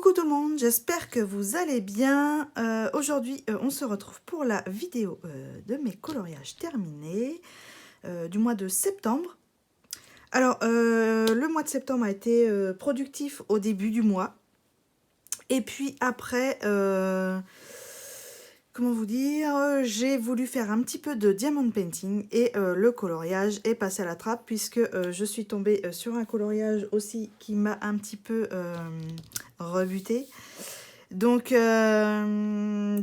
Coucou tout le monde, j'espère que vous allez bien. Aujourd'hui, on se retrouve pour la vidéo de mes coloriages terminés du mois de septembre. Alors, le mois de septembre a été productif au début du mois. Et puis après, comment vous dire, j'ai voulu faire un petit peu de diamond painting et le coloriage est passé à la trappe puisque je suis tombée sur un coloriage aussi qui m'a un petit peu rebuté. Donc,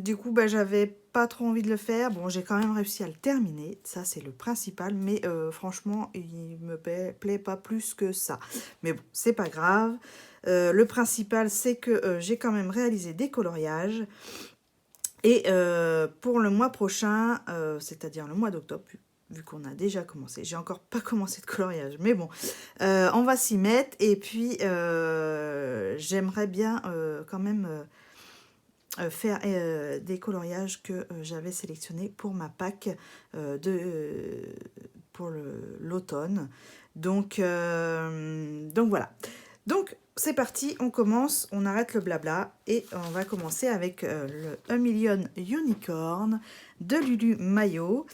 du coup, bah, j'avais pas trop envie de le faire. Bon, j'ai quand même réussi à le terminer. Ça, c'est le principal. Mais franchement, il me plaît pas plus que ça. Mais bon, c'est pas grave. Le principal, c'est que j'ai quand même réalisé des coloriages. Et pour le mois prochain, c'est-à-dire le mois d'octobre, vu qu'on a déjà commencé, j'ai encore pas commencé de coloriage, mais bon, on va s'y mettre. Et puis, j'aimerais bien quand même faire des coloriages que j'avais sélectionnés pour ma Pâques pour l'automne. Donc voilà. Donc, c'est parti, on commence, on arrête le blabla et on va commencer avec le 1 million Unicorn de Lulu Maillot.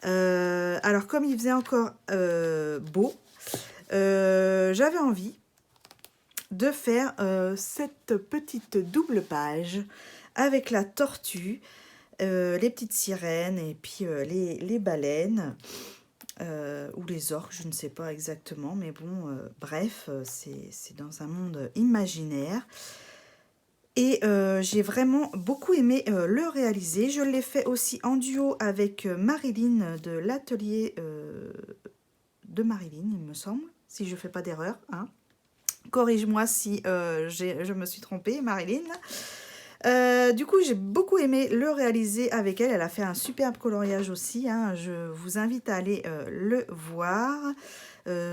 Alors, comme il faisait encore beau, j'avais envie de faire cette petite double page avec la tortue, les petites sirènes et puis les baleines. Ou les orques, je ne sais pas exactement, mais bon, bref, c'est dans un monde imaginaire. Et j'ai vraiment beaucoup aimé le réaliser. Je l'ai fait aussi en duo avec Marilyn de l'atelier de Marilyn, il me semble, si je ne fais pas d'erreur. Hein. Corrige-moi si je me suis trompée, Marilyn. Du coup, j'ai beaucoup aimé le réaliser avec elle. Elle a fait un superbe coloriage aussi. Hein. Je vous invite à aller le voir,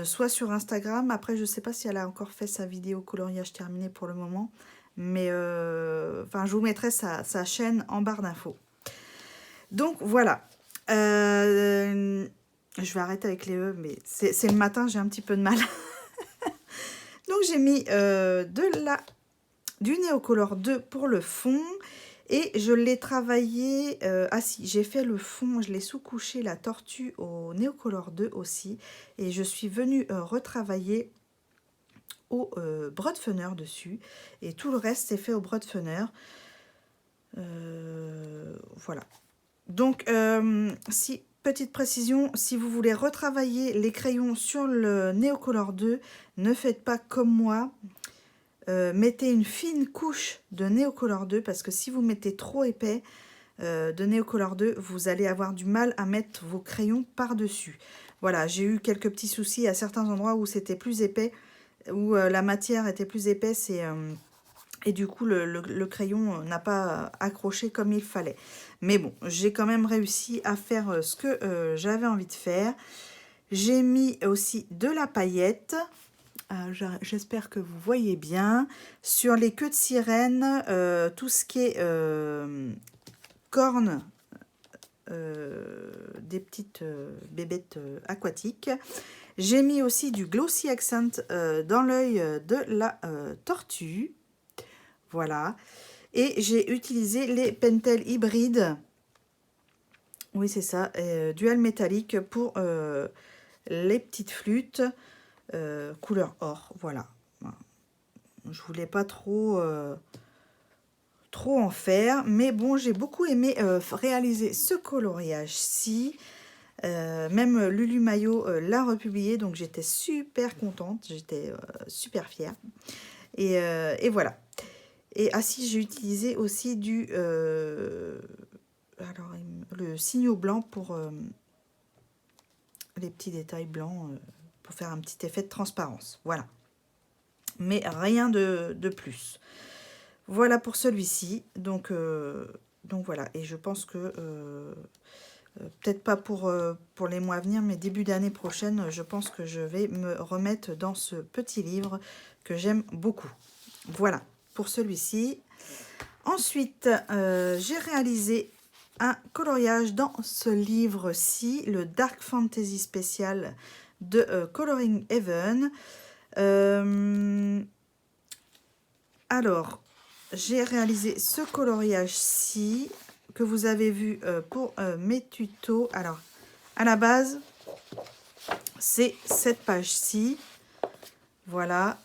soit sur Instagram. Après, je ne sais pas si elle a encore fait sa vidéo coloriage terminé pour le moment. Mais je vous mettrai sa chaîne en barre d'infos. Donc, voilà. Je vais arrêter avec les E, mais c'est le matin, j'ai un petit peu de mal. Donc, j'ai mis du Neocolor 2 pour le fond et je l'ai travaillé, j'ai fait le fond, je l'ai sous-couché la tortue au Neocolor 2 aussi et je suis venue retravailler au Broadfunner dessus et tout le reste c'est fait au Broadfunner. Voilà. Donc, petite précision, si vous voulez retravailler les crayons sur le Neocolor 2, ne faites pas comme moi. Mettez une fine couche de Neocolor 2 parce que si vous mettez trop épais de Neocolor 2, vous allez avoir du mal à mettre vos crayons par-dessus. Voilà, j'ai eu quelques petits soucis à certains endroits où c'était plus épais, où la matière était plus épaisse et du coup le crayon n'a pas accroché comme il fallait. Mais bon, j'ai quand même réussi à faire ce que j'avais envie de faire. J'ai mis aussi de la paillette. J'espère que vous voyez bien. Sur les queues de sirène, tout ce qui est cornes des petites bébêtes aquatiques. J'ai mis aussi du glossy accent dans l'œil de la tortue. Voilà. Et j'ai utilisé les Pentel hybrides. Oui, c'est ça. Dual métallique pour les petites flûtes. Couleur or, voilà. Je voulais pas trop en faire, mais bon, j'ai beaucoup aimé réaliser ce coloriage-ci. Même Lulu Maillot l'a republié, donc j'étais super contente, j'étais super fière. Et voilà. Et si j'ai utilisé aussi le signaux blanc pour les petits détails blancs pour faire un petit effet de transparence. Voilà. Mais rien de plus. Voilà pour celui-ci. Donc voilà. Et je pense que peut-être pas pour les mois à venir, mais début d'année prochaine, je pense que je vais me remettre dans ce petit livre que j'aime beaucoup. Voilà pour celui-ci. Ensuite, j'ai réalisé un coloriage dans ce livre-ci, le Dark Fantasy spécial de Coloring Heaven. Alors, j'ai réalisé ce coloriage-ci que vous avez vu pour mes tutos. Alors, à la base, c'est cette page-ci. Voilà.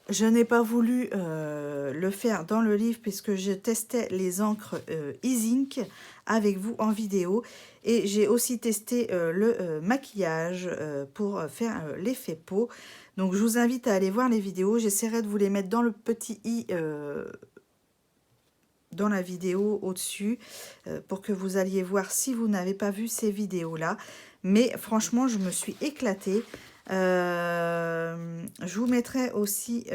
Je n'ai pas voulu le faire dans le livre puisque je testais les encres e-ink avec vous en vidéo. Et j'ai aussi testé le maquillage pour faire l'effet peau. Donc, je vous invite à aller voir les vidéos. J'essaierai de vous les mettre dans le petit i dans la vidéo au-dessus pour que vous alliez voir si vous n'avez pas vu ces vidéos-là. Mais franchement, je me suis éclatée. Je vous mettrai aussi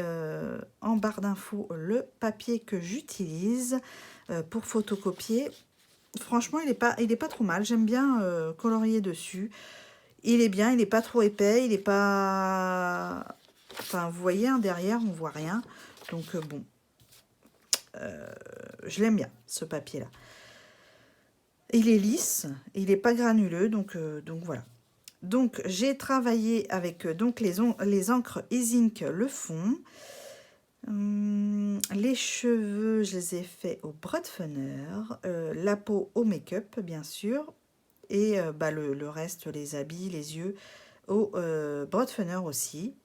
en barre d'infos le papier que j'utilise pour photocopier. Franchement, il est pas trop mal. J'aime bien colorier dessus. Il est bien, il n'est pas trop épais, il n'est pas... Enfin, vous voyez, hein, derrière, on voit rien. Donc, bon, je l'aime bien, ce papier-là. Il est lisse, il n'est pas granuleux, donc voilà. Donc, j'ai travaillé avec donc les encres e-ink le fond. Les cheveux, je les ai faits au Broadfunner. La peau au make-up, bien sûr. Et le reste, les habits, les yeux, au Broadfunner aussi.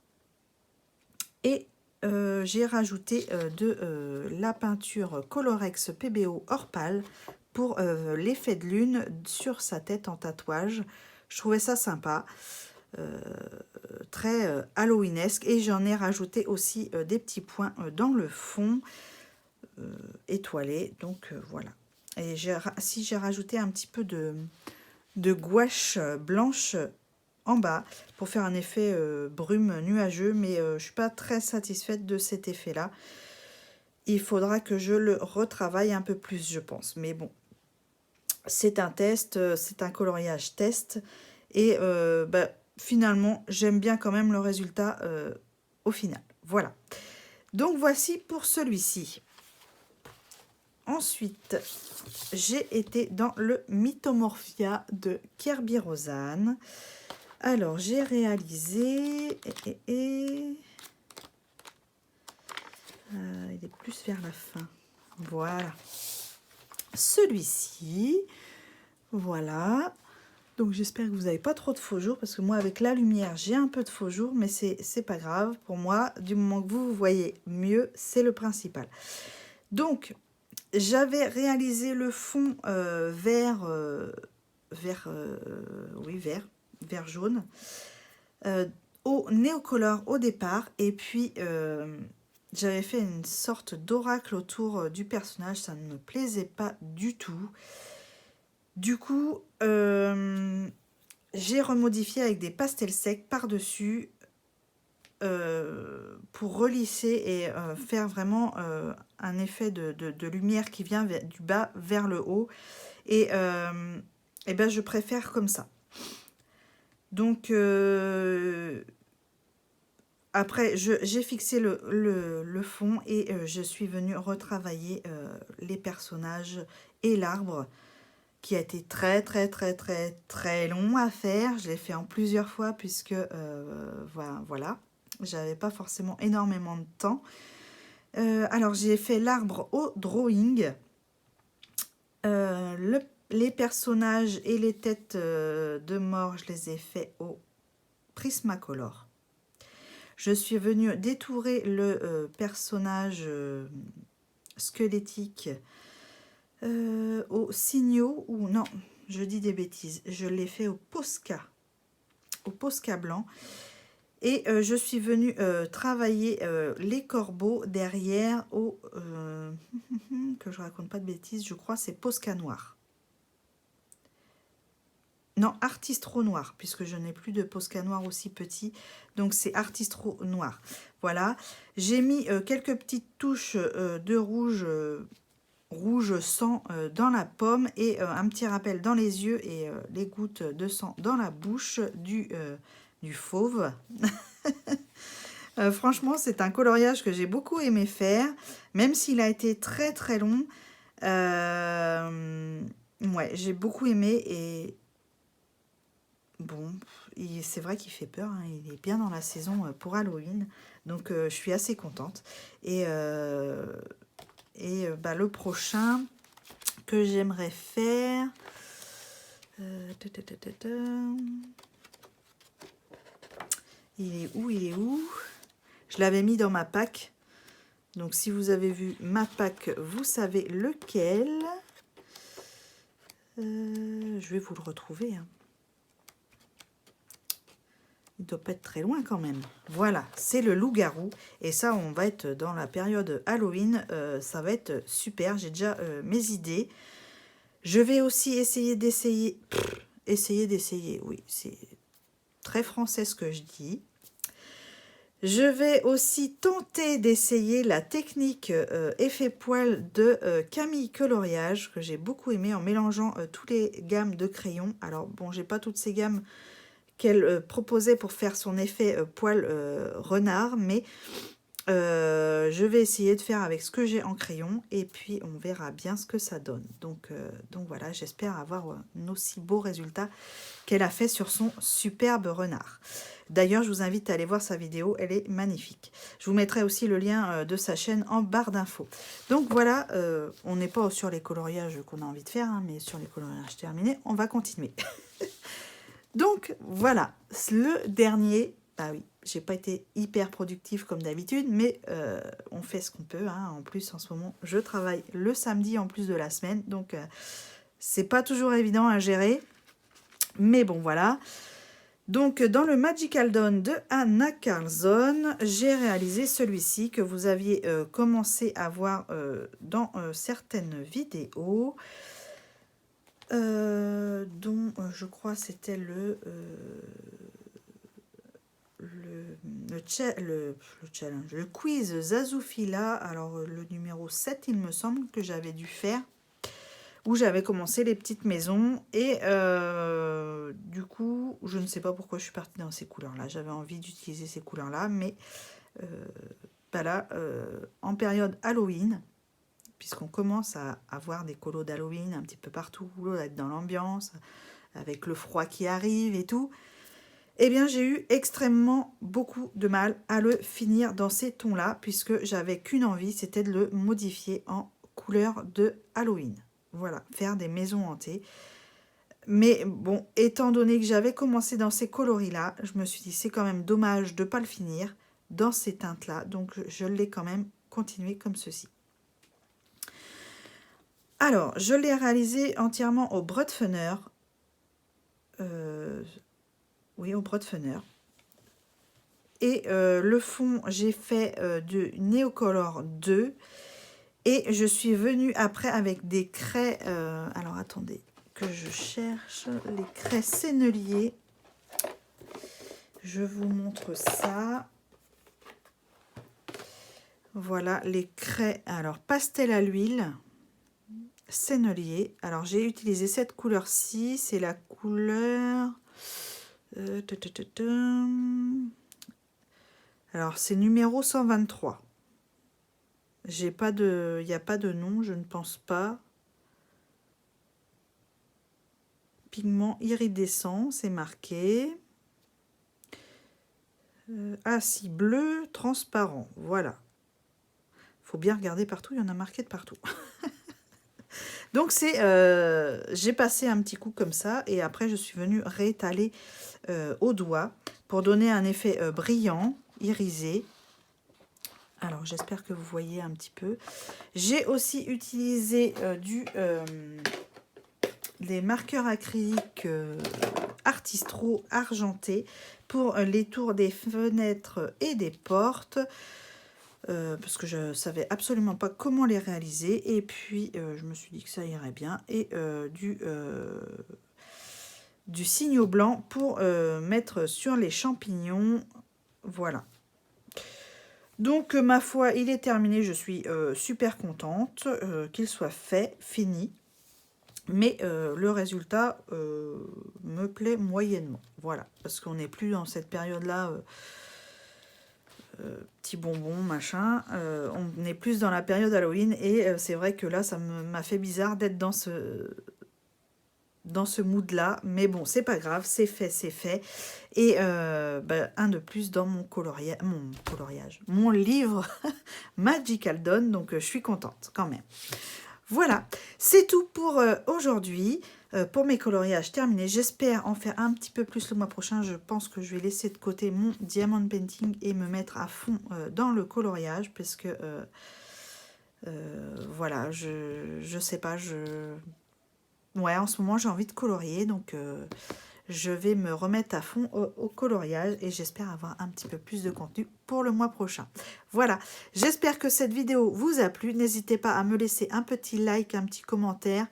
Et j'ai rajouté de la peinture Colorex PBO Orpal pour l'effet de lune sur sa tête en tatouage. Je trouvais ça sympa, très halloweenesque. Et j'en ai rajouté aussi des petits points dans le fond étoilé. Donc voilà. Et si j'ai rajouté un petit peu de gouache blanche en bas pour faire un effet brume nuageux, mais je suis pas très satisfaite de cet effet là. Il faudra que je le retravaille un peu plus, je pense, mais bon, c'est un test, c'est un coloriage test, et finalement j'aime bien quand même le résultat au final. Voilà, donc voici pour celui-ci. Ensuite, j'ai été dans le Mythomorphia de Kerby Rosanne. Alors, j'ai réalisé... il est plus vers la fin. Voilà. Celui-ci. Voilà. Donc, j'espère que vous n'avez pas trop de faux jours, parce que moi, avec la lumière, j'ai un peu de faux jours, mais c'est pas grave. Pour moi, du moment que vous voyez mieux, c'est le principal. Donc, j'avais réalisé le fond vert jaune, au Néocolor au départ, et puis j'avais fait une sorte d'oracle autour du personnage, ça ne me plaisait pas du tout. Du coup, j'ai remodifié avec des pastels secs par-dessus pour relisser et faire vraiment un effet de lumière qui vient du bas vers le haut. Et je préfère comme ça. Donc, après, j'ai fixé le fond et je suis venue retravailler les personnages et l'arbre qui a été très, très, très, très, très long à faire. Je l'ai fait en plusieurs fois puisque, voilà, j'avais pas forcément énormément de temps. Alors, j'ai fait l'arbre au drawing. Les personnages et les têtes de mort, je les ai faits au Prismacolor. Je suis venue détourer le personnage squelettique au Signaux, ou non, je dis des bêtises, je l'ai fait au Posca blanc. Et je suis venue travailler les corbeaux derrière au... que je raconte pas de bêtises, je crois c'est Posca noir. Non, Artistro noir, puisque je n'ai plus de Posca noir aussi petit. Donc, c'est Artistro noir. Voilà. J'ai mis quelques petites touches de rouge sang dans la pomme et un petit rappel dans les yeux et les gouttes de sang dans la bouche du fauve. Franchement, c'est un coloriage que j'ai beaucoup aimé faire, même s'il a été très, très long. Ouais, j'ai beaucoup aimé et... Bon, c'est vrai qu'il fait peur, hein, il est bien dans la saison pour Halloween, donc je suis assez contente. Et Et le prochain que j'aimerais faire... Il est où? Il est où? Je l'avais mis dans ma pack. Donc, si vous avez vu ma pack, vous savez lequel. Je vais vous le retrouver. Hein. Il ne doit pas être très loin quand même. Voilà, c'est le loup-garou. Et ça, on va être dans la période Halloween. Ça va être super. J'ai déjà mes idées. Je vais aussi essayer d'essayer... Essayer d'essayer, oui. C'est très français ce que je dis. Je vais aussi tenter d'essayer la technique effet poil de Camille Coloriage, que j'ai beaucoup aimé en mélangeant toutes les gammes de crayons. Alors bon, j'ai pas toutes ces gammes qu'elle proposait pour faire son effet poil renard, mais je vais essayer de faire avec ce que j'ai en crayon et puis on verra bien ce que ça donne. Donc voilà, j'espère avoir un aussi beau résultat qu'elle a fait sur son superbe renard. D'ailleurs, je vous invite à aller voir sa vidéo, elle est magnifique. Je vous mettrai aussi le lien de sa chaîne en barre d'infos. Donc voilà, on n'est pas sur les coloriages qu'on a envie de faire, hein, mais sur les coloriages terminés, on va continuer. Donc voilà, le dernier, ah oui, j'ai pas été hyper productive comme d'habitude, mais on fait ce qu'on peut. Hein. En plus, en ce moment, je travaille le samedi en plus de la semaine, donc c'est pas toujours évident à gérer. Mais bon, voilà. Donc, dans le Magical Dawn de Anna Carlson, j'ai réalisé celui-ci que vous aviez commencé à voir dans certaines vidéos, dont je crois c'était challenge, le quiz Zazoufila. Alors, le numéro 7, il me semble que j'avais dû faire, où j'avais commencé les petites maisons. Et du coup, je ne sais pas pourquoi je suis partie dans ces couleurs-là. J'avais envie d'utiliser ces couleurs-là, mais là, en période Halloween, puisqu'on commence à avoir des colos d'Halloween un petit peu partout, à être dans l'ambiance, avec le froid qui arrive et tout, eh bien, j'ai eu extrêmement beaucoup de mal à le finir dans ces tons-là, puisque j'avais qu'une envie, c'était de le modifier en couleur de Halloween. Voilà, faire des maisons hantées. Mais bon, étant donné que j'avais commencé dans ces coloris-là, je me suis dit, c'est quand même dommage de ne pas le finir dans ces teintes-là. Donc, je l'ai quand même continué comme ceci. Alors, je l'ai réalisé entièrement au Brutfunner. Oui, au Brutfunner. Et le fond, j'ai fait de Neocolor 2. Et je suis venue après avec des craies, alors attendez, que je cherche, les craies senneliers. Je vous montre ça. Voilà, les craies, alors pastel à l'huile, sennelier. Alors j'ai utilisé cette couleur-ci, c'est la couleur... alors c'est numéro 123. J'ai pas de, il n'y a pas de nom, je ne pense pas. Pigment iridescent, c'est marqué. Ah si, bleu transparent, voilà. Faut bien regarder partout, il y en a marqué de partout. Donc c'est, j'ai passé un petit coup comme ça et après je suis venue réétaler au doigt pour donner un effet brillant, irisé. Alors, j'espère que vous voyez un petit peu. J'ai aussi utilisé des marqueurs acryliques Artistro argentés pour les tours des fenêtres et des portes. Parce que je ne savais absolument pas comment les réaliser. Et puis, je me suis dit que ça irait bien. Et du signaux blanc pour mettre sur les champignons. Voilà. Donc, ma foi, il est terminé. Je suis super contente qu'il soit fait, fini. Mais le résultat me plaît moyennement. Voilà, parce qu'on n'est plus dans cette période-là, petit bonbon, machin. On est plus dans la période Halloween. Et c'est vrai que là, ça m'a fait bizarre d'être dans dans ce mood-là. Mais bon, c'est pas grave, c'est fait, c'est fait. Et un de plus dans mon coloriage, mon livre Magical Dawn. Donc, je suis contente quand même. Voilà, c'est tout pour aujourd'hui. Pour mes coloriages terminés, j'espère en faire un petit peu plus le mois prochain. Je pense que je vais laisser de côté mon diamond painting et me mettre à fond dans le coloriage parce que voilà, je sais pas, ouais, en ce moment j'ai envie de colorier, donc je vais me remettre à fond au coloriage et j'espère avoir un petit peu plus de contenu pour le mois prochain. Voilà, j'espère que cette vidéo vous a plu. N'hésitez pas à me laisser un petit like, un petit commentaire,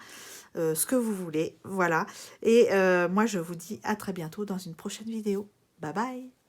ce que vous voulez. Voilà, et moi je vous dis à très bientôt dans une prochaine vidéo. Bye bye!